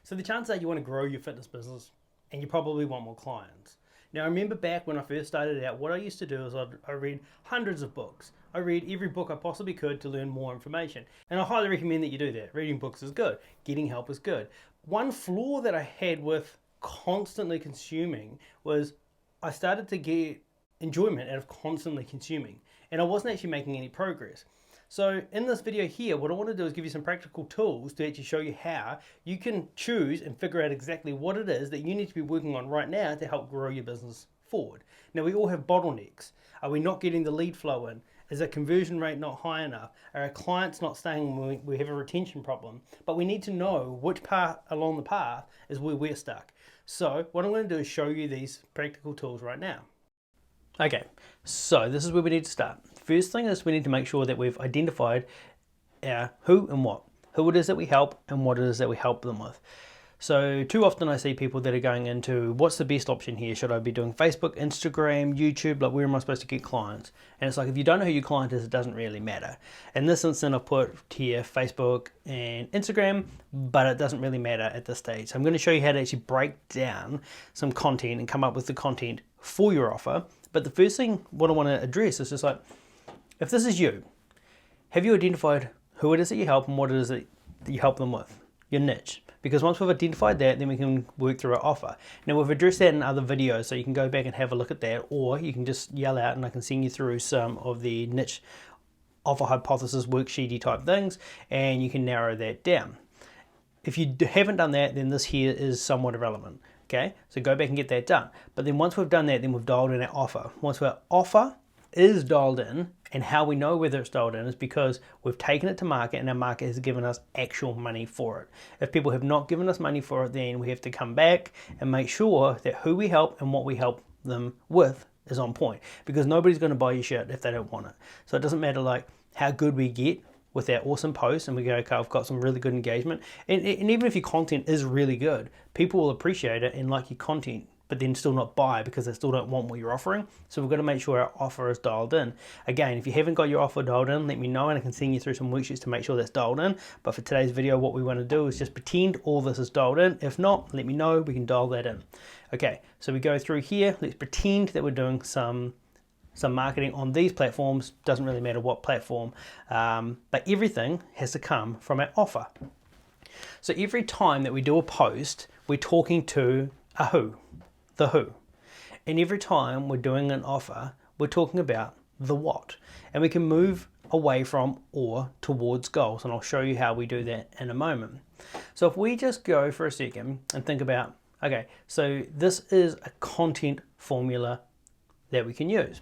So the chances are you want to grow your fitness business and you probably want more clients. Now, I remember back when I first started out, what I used to do is I read hundreds of books. I read every book I possibly could to learn more information. And I highly recommend that you do that. Reading books is good. Getting help is good. One flaw that I had with constantly consuming was I started to get enjoyment out of constantly consuming. And I wasn't actually making any progress. So in this video here, what I want to do is give you some practical tools to actually show you how you can choose and figure out exactly what it is that you need to be working on right now to help grow your business forward. Now, we all have bottlenecks. Are we not getting the lead flow in? Is the conversion rate not high enough? Are our clients not staying when we have a retention problem? But we need to know which part along the path is where we're stuck. So what I'm going to do is show you these practical tools right now. Okay, so this is where we need to start. First thing is we need to make sure that we've identified our who and what. Who it is that we help and what it is that we help them with. So too often I see people that are going into what's the best option here? Should I be doing Facebook, Instagram, YouTube? Like, where am I supposed to get clients? And it's like, if you don't know who your client is, it doesn't really matter. In this instance, I've put here Facebook and Instagram, but it doesn't really matter at this stage. So I'm going to show you how to actually break down some content and come up with the content for your offer. But the first thing what I want to address is just like, if this is you, have you identified who it is that you help and what it is that you help them with? Your niche. Because once we've identified that, then we can work through our offer. Now, we've addressed that in other videos, so you can go back and have a look at that, or you can just yell out and I can send you through some of the niche offer hypothesis worksheety type things, and you can narrow that down. If you haven't done that, then this here is somewhat irrelevant. Okay, so go back and get that done. But then once we've done that, then we've dialed in our offer. Once our offer is dialed in, and how we know whether it's dialed in is because we've taken it to market and our market has given us actual money for it. If people have not given us money for it, then we have to come back and make sure that who we help and what we help them with is on point, because nobody's going to buy your shit if they don't want it. So it doesn't matter like how good we get with our awesome posts and we go, okay, I've got some really good engagement. And even if your content is really good, people will appreciate it and like your content, but then still not buy because they still don't want what you're offering. So we've got to make sure our offer is dialed in. Again, if you haven't got your offer dialed in, let me know and I can send you through some worksheets to make sure that's dialed in. But for today's video, what we want to do is just pretend all this is dialed in. If not, let me know, we can dial that in. Okay, so we go through here, let's pretend that we're doing some marketing on these platforms. Doesn't really matter what platform, but everything has to come from our offer. So every time that we do a post, we're talking to a who, the who. And every time we're doing an offer, we're talking about the what. And we can move away from or towards goals. And I'll show you how we do that in a moment. So if we just go for a second and think about, okay, so this is a content formula that we can use.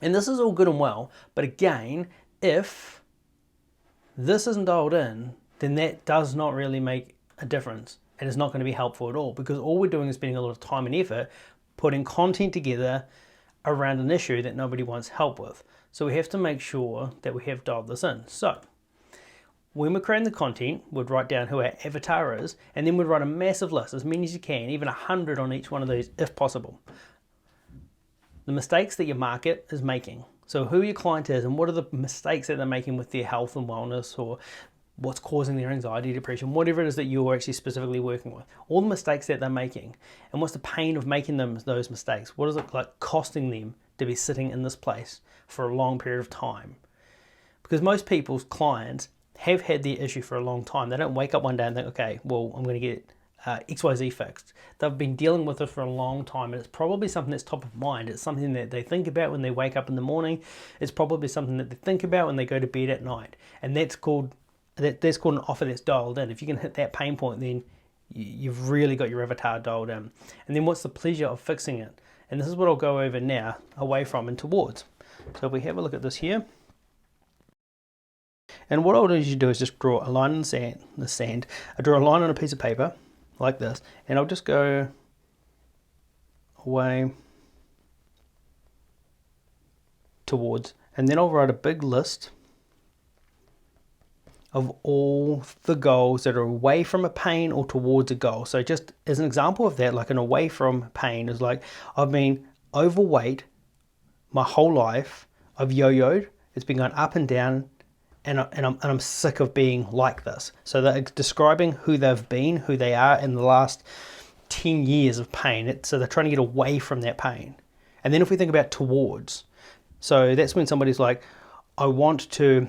And this is all good and well, but again, if this isn't dialed in, then that does not really make a difference. And it's not going to be helpful at all, because all we're doing is spending a lot of time and effort putting content together around an issue that nobody wants help with. So we have to make sure that we have dialed this in. So when we're creating the content, we'd write down who our avatar is, and then we'd write a massive list, as many as you can, even 100 on each one of these if possible. The mistakes that your market is making. So who your client is and what are the mistakes that they're making with their health and wellness, or what's causing their anxiety, depression, whatever it is that you're actually specifically working with. All the mistakes that they're making, and what's the pain of making those mistakes? What is it like costing them to be sitting in this place for a long period of time? Because most people's clients have had their issue for a long time. They don't wake up one day and think, okay, well, I'm going to get XYZ fixed. They've been dealing with it for a long time, and it's probably something that's top of mind. It's something that they think about when they wake up in the morning. It's probably something that they think about when they go to bed at night, and that's called an offer that's dialed in. If you can hit that pain point, then you've really got your avatar dialed in. And then what's the pleasure of fixing it? And this is what I'll go over now, away from and towards. So if we have a look at this here, and what I'll usually do is just draw a line in the sand. I draw a line on a piece of paper like this, and I'll just go away, towards, and then I'll write a big list of all the goals that are away from a pain or towards a goal. So just as an example of that, like an away from pain is like, I've been overweight my whole life. I've yo-yoed. It's been going up and down and I'm sick of being like this. So they're describing who they've been, who they are in the last 10 years of pain. So they're trying to get away from that pain. And then if we think about towards, so that's when somebody's like, I want to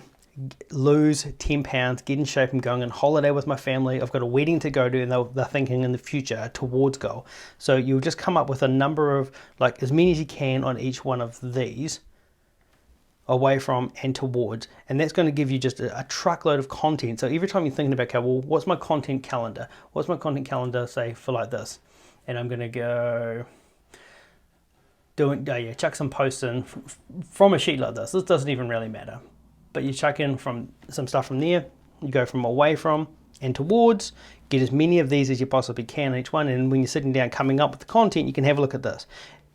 lose 10 pounds, get in shape and going on holiday with my family. I've got a wedding to go to, and they're thinking in the future, a towards goal. So you'll just come up with a number of, like as many as you can on each one of these, away from and towards, and that's going to give you just a truckload of content. So every time you're thinking about, okay, well, what's my content calendar? What's my content calendar say for like this? And I'm going to go chuck some posts in from a sheet like this. This doesn't even really matter, but you chuck in from some stuff from there. You go from away from and towards, get as many of these as you possibly can each one, and when you're sitting down coming up with the content, you can have a look at this.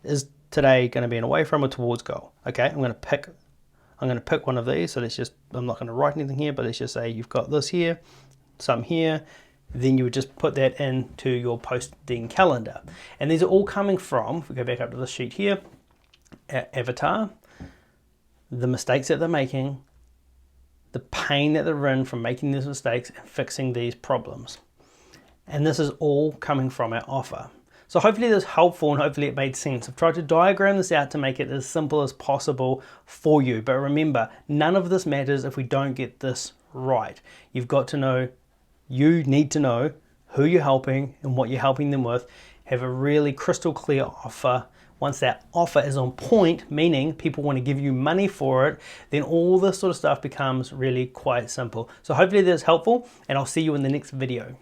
Is today going to be an away from or towards goal? Okay, I'm going to pick one of these. So let's just, I'm not going to write anything here, but let's just say you've got this here, some here. Then you would just put that into your posting calendar. And these are all coming from, if we go back up to this sheet here, avatar, the mistakes that they're making, the pain that they're in from making these mistakes and fixing these problems. And this is all coming from our offer. So hopefully this is helpful and hopefully it made sense. I've tried to diagram this out to make it as simple as possible for you. But remember, none of this matters if we don't get this right. You've got to know, you need to know who you're helping and what you're helping them with. Have a really crystal clear offer. Once that offer is on point, meaning people want to give you money for it, then all this sort of stuff becomes really quite simple. So hopefully that's helpful, and I'll see you in the next video.